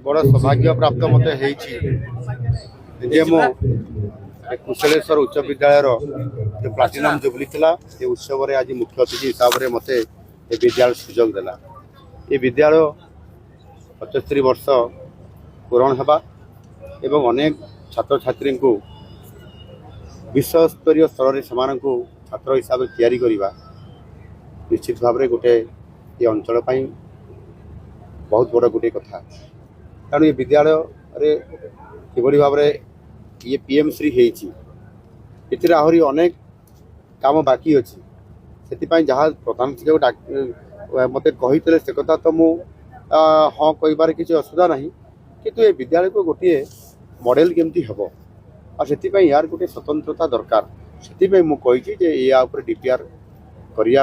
बड़ सौभाग्य प्राप्त मत हो कुशलेश्वर उच्च विद्यालय जो प्लाटिनम जुबली था ये उत्सव में आज मुख्य अतिथि हिसाब से मत विद्यालय सुजोग देला। ये विद्यालय 75 वर्ष पूरण होगा एवं अनेक छात्र छात्री को विश्वस्तरीय स्तर में से छात्र हिसाब से तैयारी करवा निश्चित भाव में गोटे ये अंचल बहुत बड़ गोटे कथा। कारण ये विद्यालय किभली भाव में ये पीएम श्री होती आहरी अनेक काम बाकी अच्छी से जहाँ प्रधान शिक्षक मत कही से कथा तो मु हाँ कह किसी असुविधा ना किंतु ये विद्यालय को गोटे मॉडल केमती हम और यार गोटे स्वतंत्रता दरकार से मुझे या डीपीआर करने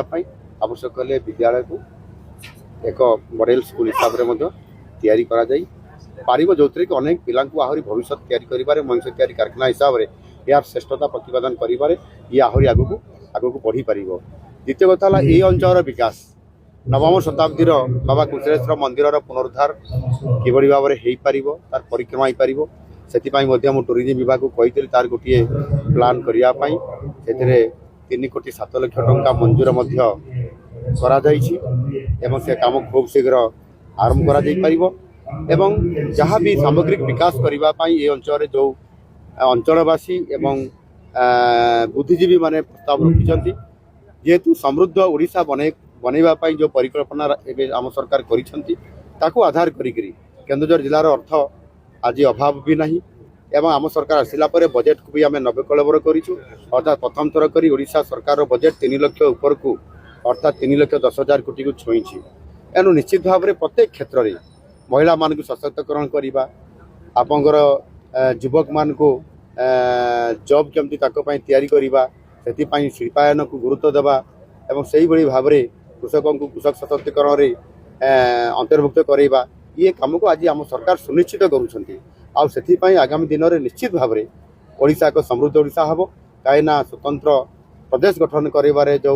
आवश्यक हेल्ले विद्यालय को एक मॉडल स्कूल हिसाब से तैयारी पारिब जो कि अनेक पिला आहरी भविष्य तैयारी मनुष्य तैयारी कारखाना हिसाब से यार श्रेष्ठता प्रतिपादन कर ये आहरी आगू बढ़ी पार। द्वितीय कथा है ये अंचल विकास नवम शताब्दी बाबा कुशलेश्वर मंदिर पुनरुद्धार किभली भाव में हो पार तार परिक्रमा हो पार से टूरिज्म विभाग को कही तार गोटे प्लान करने से 3 कोटी 7 लाख टंका मंजूर एवं से काम खूब शीघ्र आरंभ कर जहाँ भी सामग्रिक विकास करने ये अंचल जो अंचलवासी एवं बुद्धिजीवी माने प्रस्ताव रखिंट जेहेतु समृद्ध ओडिशा बनवाई जो परिकल्पना आम सरकार कर आधार करी केन्दुझर जिलार अर्थ आज अभाव भी नहीं एवं आम सरकार आसला बजेट को भी आम नवेकलबर करूँ अर्थात प्रथम थर कर ओडिशा सरकार बजेट 3 लाख ऊपर को अर्थात 3,10,000 कोटी को छुई एनु निश्चित भाव में प्रत्येक क्षेत्र में महिला मान को सशक्तकरण करवा आपंकर युवक मान को जॉब केमती तैयारी करवा से शिल्पायन को गुरुत्व देवा एवं से ही भाव में कृषकों को कृषक सशक्तिकरण में अंतर्भुक्त करवा ये कम को आज आम सरकार सुनिश्चित करुँच आगामी दिन में निश्चित भाव में ओडिशा एक समृद्ध ओडिशा हम कहीं स्वतंत्र प्रदेश गठन कर जो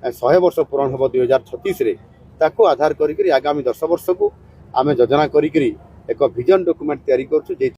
100 वर्ष पूरण हम 2036 ताको आधार करी आगामी 10 वर्ष को आम योजना करी एक विजन डॉक्यूमेंट तैयारी करूँ।